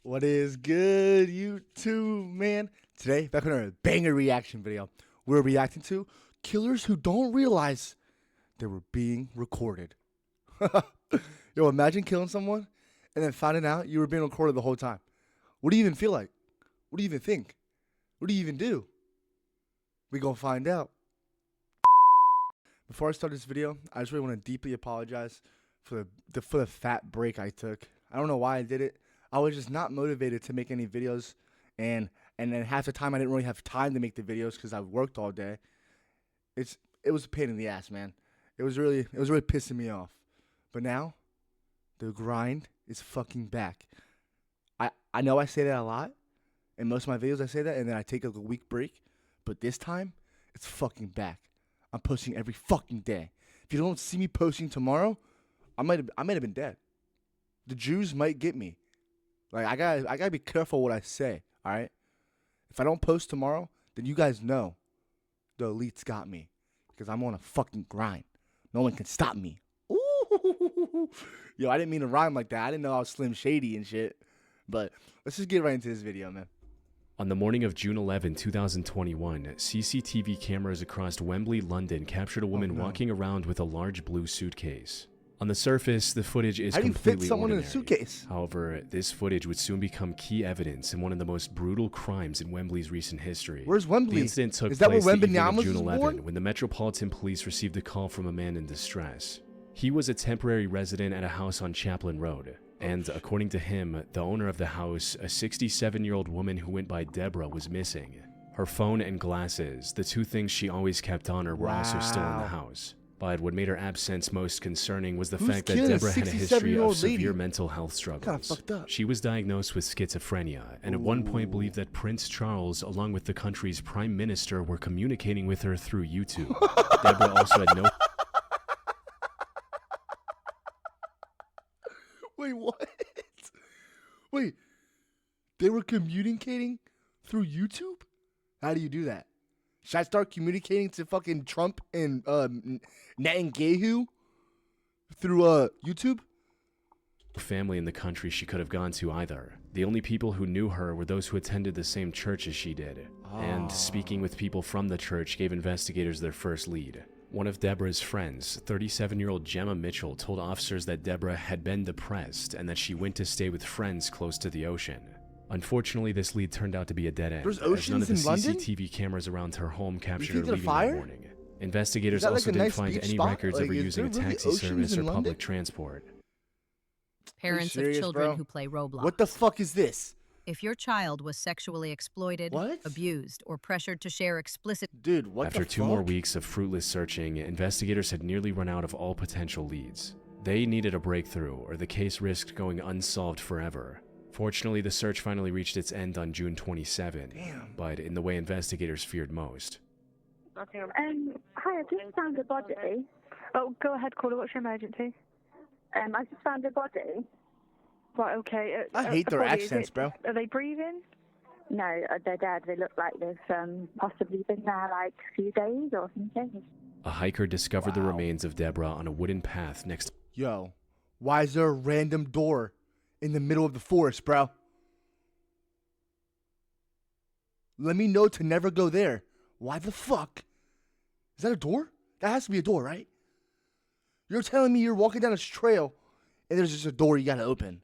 What is good, YouTube, man? Today, back on our banger reaction video, we're reacting to killers who don't realize they were being recorded. Yo, imagine killing someone and then finding out you were being recorded the whole time. What do you even feel like? What do you even think? What do you even do? We gonna find out. Before I start this video, I just really want to deeply apologize for the fat break I took. I don't know why I did it. I was just not motivated to make any videos, and then half the time I didn't really have time to make the videos because I worked all day. It was a pain in the ass, man. It was really pissing me off. But now, the grind is fucking back. I know I say that a lot. In most of my videos I say that, and then I take like a week break. But this time, it's fucking back. I'm posting every fucking day. If you don't see me posting tomorrow, I might have been dead. The Jews might get me. Like I gotta be careful what I say. All right. If I don't post tomorrow, then you guys know the elites got me because I'm on a fucking grind. No one can stop me. Ooh. Yo, I didn't mean to rhyme like that. I didn't know I was Slim Shady and shit. But let's just get right into this video, man. On the morning of June 11, 2021, CCTV cameras across Wembley, London captured a woman walking around with a large blue suitcase. On the surface, the footage is completely ordinary. How do you fit someone in a suitcase? However, this footage would soon become key evidence in one of the most brutal crimes in Wembley's recent history. Where's Wembley? The incident took place the evening of June 11 when the Metropolitan Police received a call from a man in distress. He was a temporary resident at a house on Chaplin Road. And according to him, the owner of the house, a 67-year-old woman who went by Deborah, was missing. Her phone and glasses, the two things she always kept on her, were also still in the house. But what made her absence most concerning was the fact that Deborah had a history of severe mental health struggles. She was diagnosed with schizophrenia, and at one point believed that Prince Charles, along with the country's prime minister, were communicating with her through YouTube. Deborah also had no... Wait, what? Wait, they were communicating through YouTube? How do you do that? Should I start communicating to fucking Trump and Netanyahu through YouTube? Family in the country she could have gone to either. The only people who knew her were those who attended the same church as she did. And speaking with people from the church gave investigators their first lead. One of Deborah's friends, 37-year-old Gemma Mitchell, told officers that Deborah had been depressed and that she went to stay with friends close to the ocean. Unfortunately, this lead turned out to be a dead end, There's oceans as none of the in London? CCTV cameras around her home captured her think they're leaving fire? that morning. Investigators like also a didn't nice find beach any spot? records Like, of her is using a there really taxi oceans service in or public London? transport. Parents of children who play Roblox. What the fuck is this? If your child was sexually exploited, abused, or pressured to share explicit... Dude, what After the 2 more weeks of fruitless searching, investigators had nearly run out of all potential leads. They needed a breakthrough, or the case risked going unsolved forever. Fortunately, the search finally reached its end on June 27, but in the way investigators feared most. Hi, I just found a body. Oh, go ahead, caller. What's your emergency? I just found a body. Right, okay. I hate their accents, bro. Are they breathing? No, they're dead. They look like they've possibly been there like a few days or something. A hiker discovered the remains of Deborah on a wooden path next... Yo, why is there a random door in the middle of the forest, bro? Let me know to never go there. Why the fuck? Is that a door? That has to be a door, right? You're telling me you're walking down this trail and there's just a door you gotta open.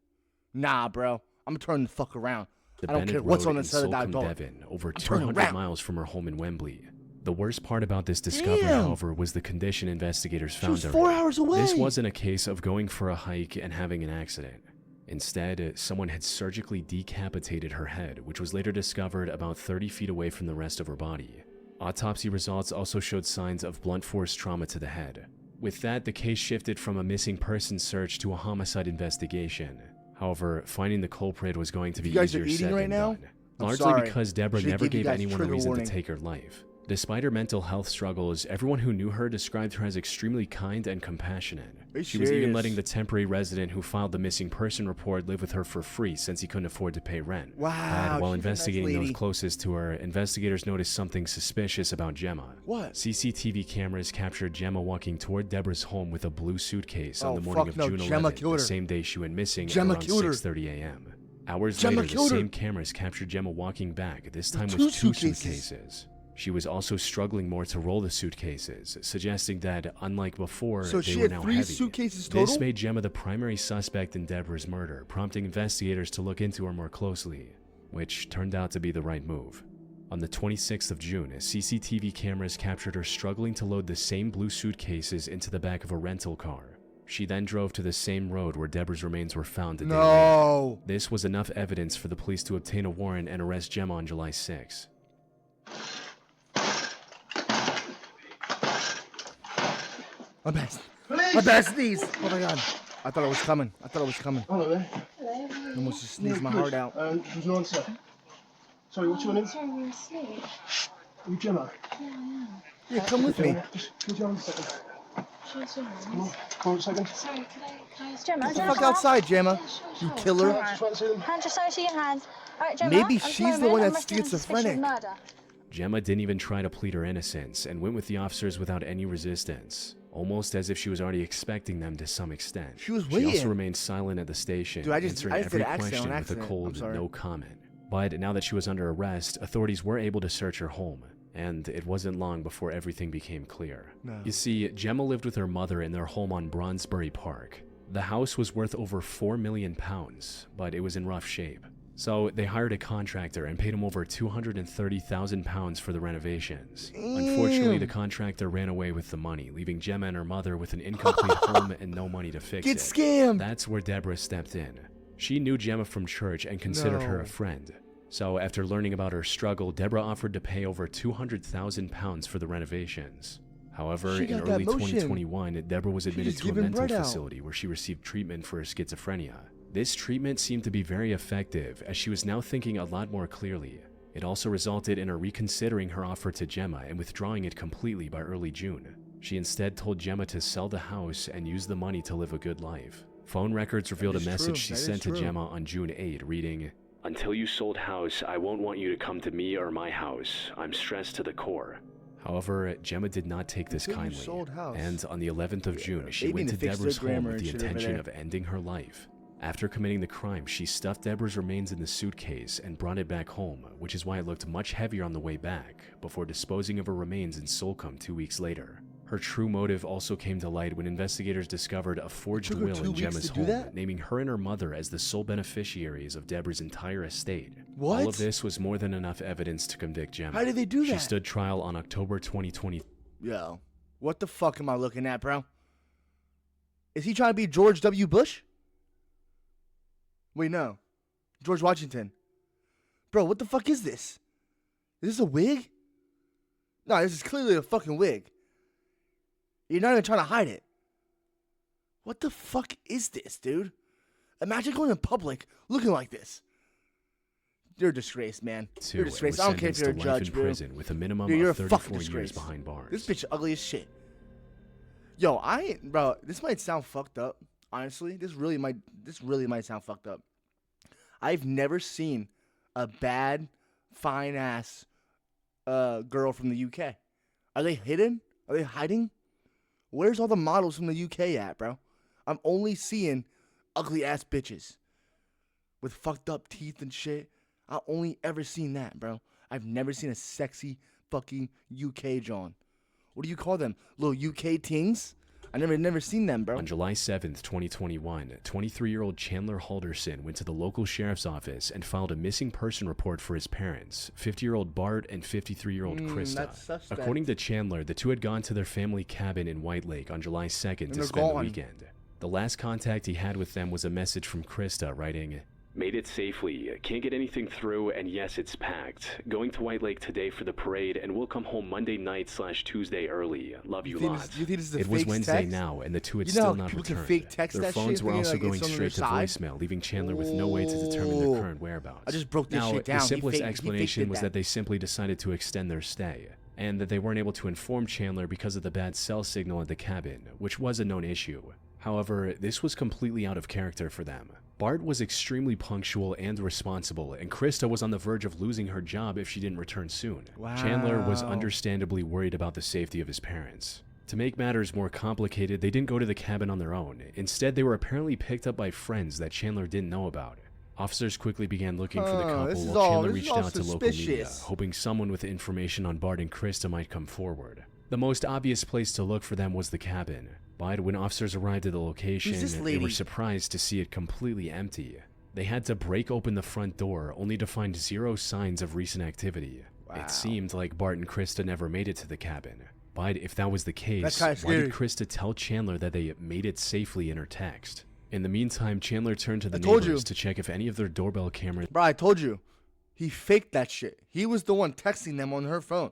Nah, bro. I'm gonna turn the fuck around. I don't care what's on the side of that door. Devon, over 200 miles from her home in Wembley. The worst part about this discovery, however, was the condition investigators found her in. 4 hours away. This wasn't a case of going for a hike and having an accident. Instead, someone had surgically decapitated her head, which was later discovered about 30 feet away from the rest of her body. Autopsy results also showed signs of blunt force trauma to the head. With that, the case shifted from a missing person search to a homicide investigation. However, finding the culprit was going to be easier said than done, largely because Deborah never gave anyone a reason to take her life. Despite her mental health struggles, everyone who knew her described her as extremely kind and compassionate. She was even letting the temporary resident who filed the missing person report live with her for free since he couldn't afford to pay rent. Wow. While investigating those closest to her, investigators noticed something suspicious about Gemma. What? CCTV cameras captured Gemma walking toward Deborah's home with a blue suitcase on the morning of June 11th, the same day she went missing at around 6:30 a.m. Hours later, the same cameras captured Gemma walking back, this time with two suitcases. She was also struggling more to roll the suitcases, suggesting that, unlike before, they were now heavy. Suitcases total? This made Gemma the primary suspect in Deborah's murder, prompting investigators to look into her more closely, which turned out to be the right move. On the 26th of June, CCTV cameras captured her struggling to load the same blue suitcases into the back of a rental car. She then drove to the same road where Deborah's remains were found the day later. This was enough evidence for the police to obtain a warrant and arrest Gemma on July 6. My best. My best sneeze. Oh my god. I thought it was coming. Hello there. Hello. I almost just sneezed my heart out. There's no answer. Sorry, what's your name? Sorry, we're asleep. Are you Gemma? Yeah, I am. Yeah, come with me. Just could you hold a second? Sure, sorry. Hold a second. Sorry, can I Gemma, Get the fuck outside, Gemma. You killer. Hand just so she can hand. Alright, Gemma. Maybe she's the one that's schizophrenic. Gemma didn't even try to plead her innocence and went with the officers without any resistance, almost as if she was already expecting them to some extent. She was waiting. She also remained silent at the station, answering every question with a cold no comment. But now that she was under arrest, authorities were able to search her home, and it wasn't long before everything became clear. You see, Gemma lived with her mother in their home on Bronsbury Park. The house was worth over £4 million, but it was in rough shape. So they hired a contractor and paid him over £230,000 for the renovations. Unfortunately, the contractor ran away with the money, leaving Gemma and her mother with an incomplete home and no money to fix it. Get scammed! That's where Deborah stepped in. She knew Gemma from church and considered her a friend. So after learning about her struggle, Deborah offered to pay over £200,000 for the renovations. However, in early 2021, Deborah was admitted to a mental facility where she received treatment for her schizophrenia. This treatment seemed to be very effective, as she was now thinking a lot more clearly. It also resulted in her reconsidering her offer to Gemma and withdrawing it completely by early June. She instead told Gemma to sell the house and use the money to live a good life. Phone records revealed a message she sent to Gemma on June 8, reading, "Until you sold house, I won't want you to come to me or my house. I'm stressed to the core." However, Gemma did not take this kindly, and on the 11th of June, she went to Deborah's home with the intention of ending her life. After committing the crime, she stuffed Deborah's remains in the suitcase and brought it back home, which is why it looked much heavier on the way back, before disposing of her remains in Solcombe 2 weeks later. Her true motive also came to light when investigators discovered a forged will in Gemma's home, naming her and her mother as the sole beneficiaries of Deborah's entire estate. What? All of this was more than enough evidence to convict Gemma. How did they do that? She stood trial on October 2020. Yo, what the fuck am I looking at, bro? Is he trying to be George W. Bush? Wait, no. George Washington. Bro, what the fuck is this? Is this a wig? No, this is clearly a fucking wig. You're not even trying to hide it. What the fuck is this, dude? Imagine going in public looking like this. You're a disgrace, man. You're a disgrace. I don't care if you're a judge, bro. Prison with a minimum you're of 34 a years behind bars. This bitch ugly as shit. Yo, bro, this might sound fucked up. Honestly, this really might sound fucked up. I've never seen a bad, fine-ass girl from the UK. Are they hidden? Are they hiding? Where's all the models from the UK at, bro? I'm only seeing ugly-ass bitches with fucked up teeth and shit. I've only ever seen that, bro. I've never seen a sexy fucking UK John. What do you call them? Little UK tings? I never seen them, bro. On July 7th, 2021, 23-year-old Chandler Halderson went to the local sheriff's office and filed a missing person report for his parents, 50-year-old Bart and 53-year-old Krista. According to Chandler, the two had gone to their family cabin in White Lake on July 2nd to spend the weekend. The last contact he had with them was a message from Krista writing, "Made it safely. Can't get anything through, and yes, it's packed. Going to White Lake today for the parade, and we'll come home Monday night/Tuesday early. Love you lots." It was Wednesday now, and the two had still not returned. Their phones were also going straight to voicemail, leaving Chandler with no way to determine their current whereabouts. I just broke this shit down. The simplest explanation was that they simply decided to extend their stay, and that they weren't able to inform Chandler because of the bad cell signal at the cabin, which was a known issue. However, this was completely out of character for them. Bart was extremely punctual and responsible, and Krista was on the verge of losing her job if she didn't return soon. Wow. Chandler was understandably worried about the safety of his parents. To make matters more complicated, they didn't go to the cabin on their own. Instead, they were apparently picked up by friends that Chandler didn't know about. Officers quickly began looking for the couple this is while all- Chandler this is reached all out to local media, suspicious. hoping someone with information on Bart and Krista might come forward. The most obvious place to look for them was the cabin, but when officers arrived at the location, Who's this they lady? were surprised to see it completely empty. They had to break open the front door only to find zero signs of recent activity. Wow. It seemed like Bart and Krista never made it to the cabin. But if that was the case, That's kinda why did scary. Krista tell Chandler that they made it safely in her text? In the meantime, Chandler turned to the I told neighbors you. to check if any of their doorbell cameras Bro, I told you. He faked that shit. He was the one texting them on her phone.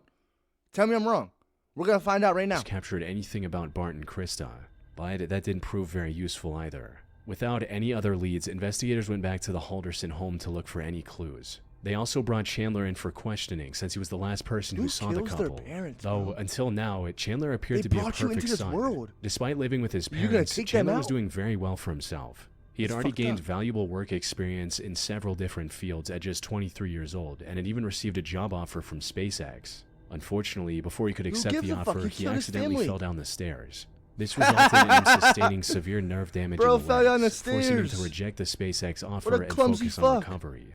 Tell me I'm wrong. We're gonna find out right now. captured anything about Bart and Krista, but that didn't prove very useful either. Without any other leads, investigators went back to the Halderson home to look for any clues. They also brought Chandler in for questioning since he was the last person who Who saw the kills their couple. parents, Though bro? until now, Chandler appeared They to be a brought you perfect into this son. world. Despite living with his You're gonna parents, take Chandler them was out? doing very well for himself. He had It's already fucked gained up. valuable work experience in several different fields at just 23 years old and had even received a job offer from SpaceX. Unfortunately, before he could accept gives the a fuck? offer, He he killed his accidentally family. fell down the stairs. This resulted in him sustaining severe nerve damage Bro in the fell down the legs, forcing him to stairs. reject the SpaceX a offer and clumsy focus on fuck. recovery.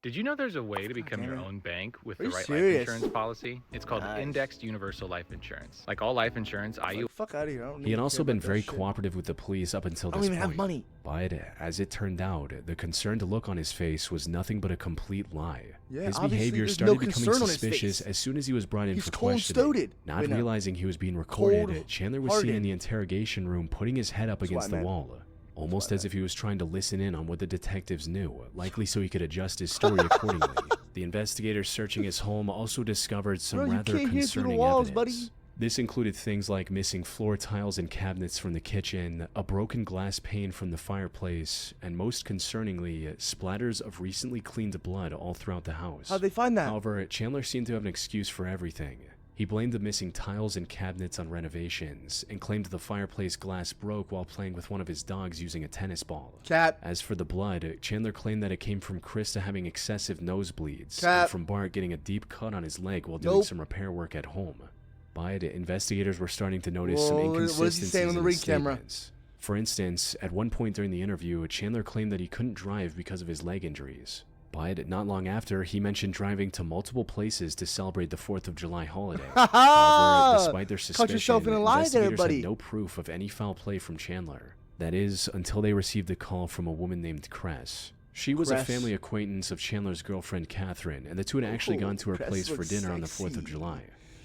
Did you know there's a way to become damn your it. own bank with Are the you right serious? life insurance policy? It's called Nice. Indexed Universal Life Insurance. Like all life insurance, IU Like, fuck out of here. I don't He need had to also care been about that very shit. cooperative with the police up until I don't this even have point. money. But as it turned out, the concerned look on his face was nothing but a complete lie. Yeah, His obviously behavior there's started no becoming concern on his suspicious face. as soon as he was brought in He's for cold questioning. stoded. Not Wait, no. realizing he was being recorded, Cold Chandler was seen in hearted. the interrogation room putting his head up That's against why, the man. wall, almost why, as if he was trying to listen in on what the detectives knew, likely so he could adjust his story accordingly. The investigators searching his home also discovered some Bro, you rather can't hear through the concerning walls, evidence. buddy. This included things like missing floor tiles and cabinets from the kitchen, a broken glass pane from the fireplace, and most concerningly, splatters of recently cleaned blood all throughout the house. How'd they find that? However, Chandler seemed to have an excuse for everything. He blamed the missing tiles and cabinets on renovations, and claimed the fireplace glass broke while playing with one of his dogs using a tennis ball. Cap. As for the blood, Chandler claimed that it came from Krista having excessive nosebleeds, Cap. and from Bart getting a deep cut on his leg while doing Nope. some repair work at home. But investigators were starting to notice some Whoa, what is he inconsistencies saying on the in his ring camera? statements. For instance, at one point during the interview, Chandler claimed that he couldn't drive because of his leg injuries. But not long after, he mentioned driving to multiple places to celebrate the 4th of July holiday. However, despite their Caught yourself suspicion, in a lie there, investigators buddy. had no proof of any foul play from Chandler. That is, until they received a call from a woman named Cress. She was a Cress. family acquaintance of Chandler's girlfriend, Catherine, and the two had actually gone to her Cress place for looks dinner on the 4th of sexy. July.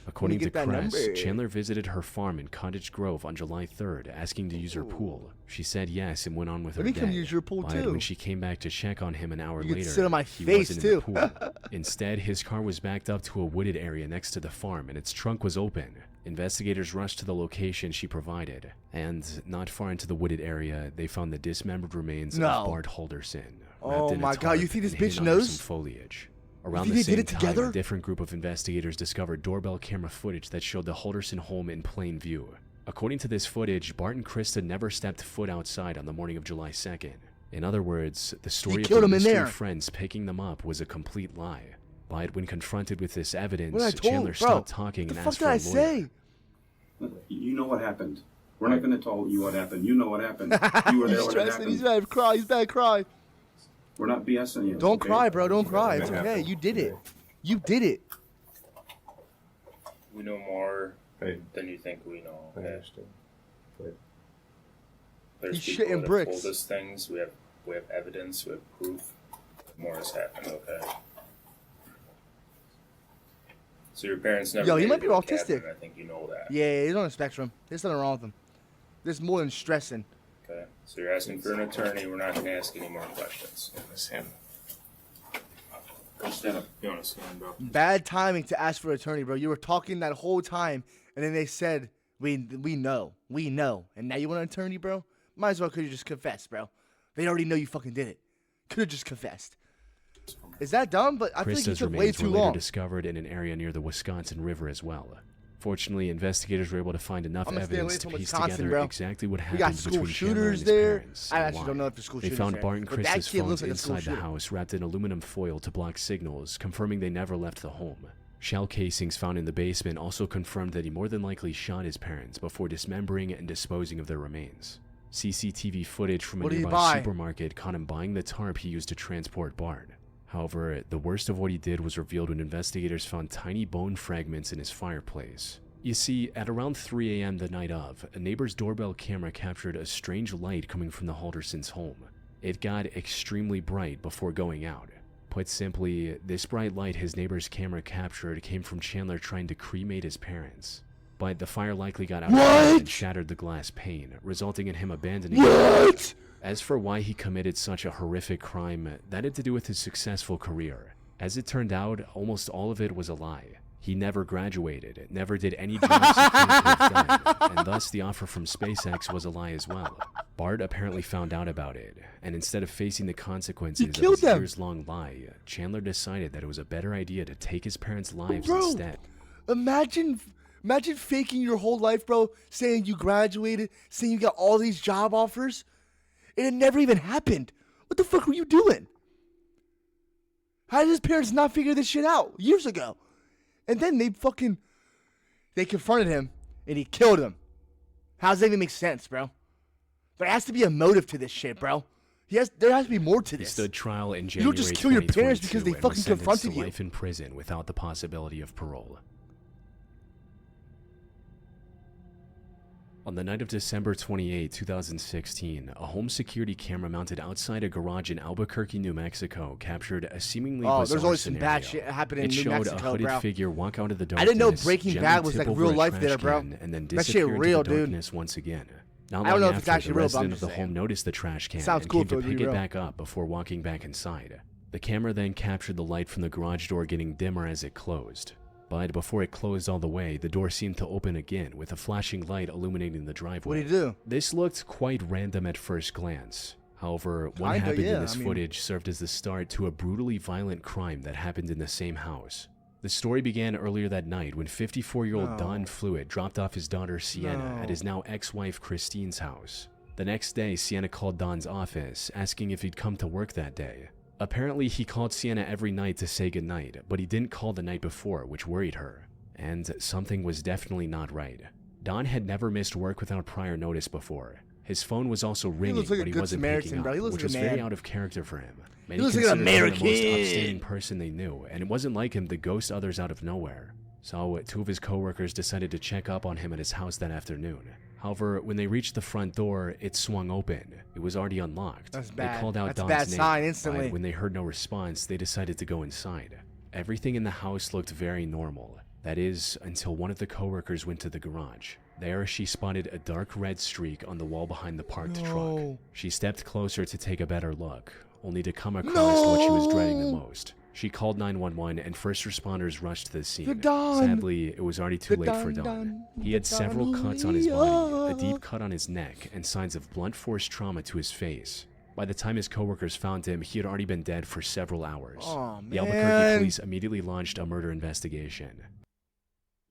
According to get that Cress, number? Chandler visited her farm in Cottage Grove on July 3rd, asking to use her pool. She said yes and went on with Let her me come day. use your pool, But too. when she came back to check on him an hour You could later, sit on my he face, wasn't too. in the pool. Instead, his car was backed up to a wooded area next to the farm, and its trunk was open. Investigators rushed to the location she provided, and not far into the wooded area, they found the dismembered remains No. of Bart Halderson. Oh wrapped in a my God, tarp you think this and hidden bitch under knows? some foliage. Around think the they did same it time, together? a different group of investigators discovered doorbell camera footage that showed the Halderson home in plain view. According to this footage, Bart and Krista never stepped foot outside on the morning of July 2nd. In other words, the story of killed their him in mystery there. friends picking them up was a complete lie. But when confronted with this evidence, What I told, Chandler bro, stopped talking what the and fuck asked did for a I lawyer. say? You know what happened. We're not going to tell you what happened. You know what happened. You were there He's when it stressing. He's happened. bad to cry. He's bad to cry. We're not BSing you. Don't okay? cry, bro. Don't cry. It's It okay. happened. You did it. You did it. We know more than you think we know. Okay? There's He's people shitting that have bricks. told us things. We have evidence. We have proof. More has happened. Okay. So your parents never. Yo, he made might it be to the autistic. cabin, I think you know that. Yeah, he's on the spectrum. There's nothing wrong with him. There's more than stressing. Okay. So you're asking for an attorney. We're not going to ask any more questions. It's him. Go stand up. You want to stand, bro? Bad timing to ask for an attorney, bro. You were talking that whole time, and then they said, we know. And now you want an attorney, bro? Might as well could you just confess, bro. They already know you fucking did it. Could have just confessed. Is that dumb? But I feel like he Krista's took way remains too were later long. discovered in an area near the Wisconsin River as well. Fortunately, investigators were able to find enough I'm gonna stay away evidence to from piece Wisconsin, together bro. exactly what We got happened school between Chandler and shooters his there. parents. I and actually why. don't know if the school They shooters found there. Bart and But that Krista's kid looks phones like a school inside the shooter. house wrapped in aluminum foil to block signals, confirming they never left the home. Shell casings found in the basement also confirmed that he more than likely shot his parents before dismembering and disposing of their remains. CCTV footage from a What did he nearby buy? supermarket caught him buying the tarp he used to transport Bart. However, the worst of what he did was revealed when investigators found tiny bone fragments in his fireplace. You see, at around 3 a.m. the night of, a neighbor's doorbell camera captured a strange light coming from the Haldersons' home. It got extremely bright before going out. Put simply, this bright light his neighbor's camera captured came from Chandler trying to cremate his parents. But the fire likely got out of hand and shattered the glass pane, resulting in him abandoning it. As for why he committed such a horrific crime, that had to do with his successful career. As it turned out, almost all of it was a lie. He never graduated, never did any jobs he could have done, and thus the offer from SpaceX was a lie as well. Bart apparently found out about it, and instead of facing the consequences of his years-long lie, Chandler decided that it was a better idea to take his parents' lives instead. Imagine faking your whole life, bro, saying you graduated, saying you got all these job offers, and it never even happened. What the fuck were you doing? How did his parents not figure this shit out years ago? And then they confronted him, and he killed him. How does that even make sense, bro? There has to be a motive to this shit, bro. There has to be more to this. He stood trial in You January don't just kill your parents because they 2022 and fucking was sentenced confronted to you. life in prison without the possibility of parole. On the night of December 28, 2016, a home security camera mounted outside a garage in Albuquerque, New Mexico, captured a seemingly bizarre there's always some scenario. bad shit happening in It New showed Mexico, a hooded bro. figure walk out of the darkness. I didn't know Breaking gently Bad was tip like over real a life trash there, bro. can, and then That shit disappear into real, the dude. darkness once again. Not I don't long know if it's after, actually the real, but I'm resident of just the saying. home noticed the trash can Sounds and cool came to if it would be pick it real. back up before walking back inside. The camera then captured the light from the garage door getting dimmer as it closed. But before it closed all the way, the door seemed to open again with a flashing light illuminating the driveway. What did he do? This looked quite random at first glance. However, what happened in this footage served as the start to a brutally violent crime that happened in the same house. The story began earlier that night when 54-year-old Don Fluid dropped off his daughter Sienna at his now ex-wife Christine's house. The next day, Sienna called Don's office, asking if he'd come to work that day. Apparently, he called Sienna every night to say goodnight, but he didn't call the night before, which worried her. And something was definitely not right. Don had never missed work without prior notice before. His phone was also ringing, but he wasn't picking up, which was very out of character for him. Many considered him the most upstanding person they knew, and it wasn't like him to ghost others out of nowhere. So, two of his coworkers decided to check up on him at his house that afternoon. However, when they reached the front door, it swung open. It was already unlocked. That's bad. They called out That's a Don's bad name, sign instantly. but when they heard no response, they decided to go inside. Everything in the house looked very normal. That is, until one of the coworkers went to the garage. There, she spotted a dark red streak on the wall behind the parked truck. She stepped closer to take a better look, only to come across what she was dreading the most. She called 911 and first responders rushed to the scene. Sadly, it was already too late for Don. He had several cuts on his body, a deep cut on his neck, and signs of blunt force trauma to his face. By the time his coworkers found him, he had already been dead for several hours. The Albuquerque police immediately launched a murder investigation.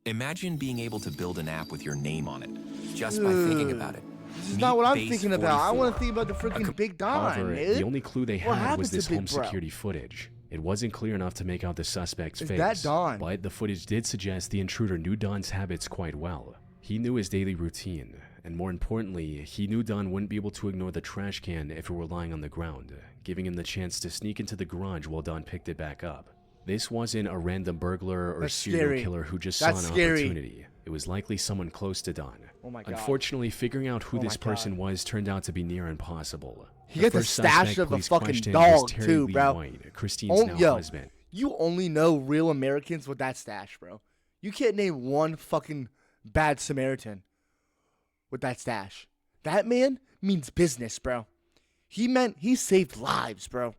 Imagine being able to build an app with your name on it, just by thinking about it. This is not what I'm thinking about. I want to think about the freaking Big Don, However, dude. the only clue they What had was happened to this Big home Bro? security footage. It wasn't clear enough to make out the suspect's face, that Don? but the footage did suggest the intruder knew Don's habits quite well. He knew his daily routine, and more importantly, he knew Don wouldn't be able to ignore the trash can if it were lying on the ground, giving him the chance to sneak into the garage while Don picked it back up. This wasn't a random burglar or serial killer who just saw an opportunity. It was likely someone close to Don. Oh my God. Unfortunately, figuring out who this person was turned out to be near impossible. He got the first stash suspect of a police fucking questioned dog was Terry too, Lee bro. White, Christine's now husband. You only know real Americans with that stash, bro. You can't name one fucking bad Samaritan with that stash. That man means business, bro. He saved lives, bro.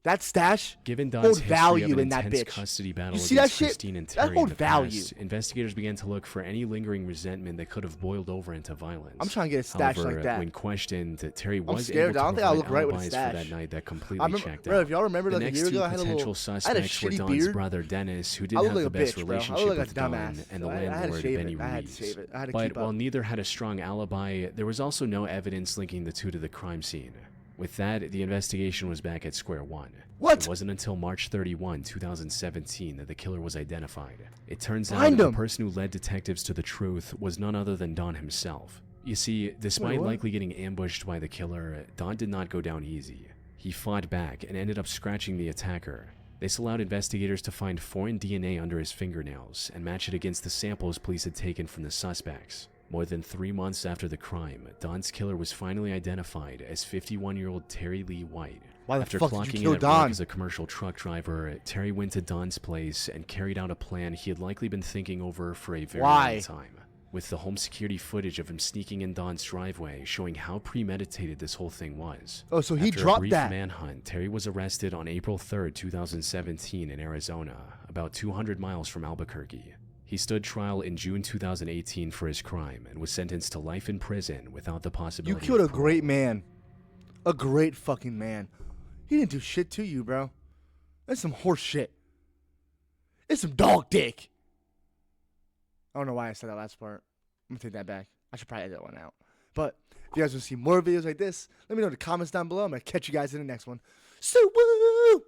That stash Given hold Don's history value of an in that intense bitch. custody battle You see that against shit? Christine and That Terry in hold the value. past, investigators began to look for any lingering resentment that could have boiled over into violence. I'm trying to get a stash However, like that. when questioned, Terry was scared. able to I don't think I'll provide look right with a alibis stash. for that night that completely I remember, checked bro, out. if y'all remember, The like a next year two ago, I had a potential little, suspects were shitty Don's beard. brother Dennis, who I didn't look have the like a best bitch, bro. I relationship look like with a Don, dumbass. and the I had to landlord shave Benny it. I had to Reeves. shave it. I had to But keep while up. neither had a strong alibi, there was also no evidence linking the two to the crime scene. With that, the investigation was back at square one. What? It wasn't until March 31, 2017 that the killer was identified. It turns out the person who led detectives to the truth was none other than Don himself. You see, despite what? likely getting ambushed by the killer, Don did not go down easy. He fought back and ended up scratching the attacker. This allowed investigators to find foreign DNA under his fingernails and match it against the samples police had taken from the suspects. More than 3 months after the crime, Don's killer was finally identified as 51-year-old Terry Lee White. Why the After fuck did clocking you in kill at Don? work as a commercial truck driver, Terry went to Don's place and carried out a plan he had likely been thinking over for a very long time. With the home security footage of him sneaking in Don's driveway showing how premeditated this whole thing was. Oh, so he After dropped a brief that. manhunt, Terry was arrested on April 3rd, 2017 in Arizona, about 200 miles from Albuquerque. He stood trial in June 2018 for his crime and was sentenced to life in prison without the possibility You killed of a great parole. man. A great fucking man. He didn't do shit to you, bro. That's some horse shit. It's some dog dick. I don't know why I said that last part. I'm gonna take that back. I should probably edit that one out. But if you guys want to see more videos like this, let me know in the comments down below. I'm gonna catch you guys in the next one. So woo!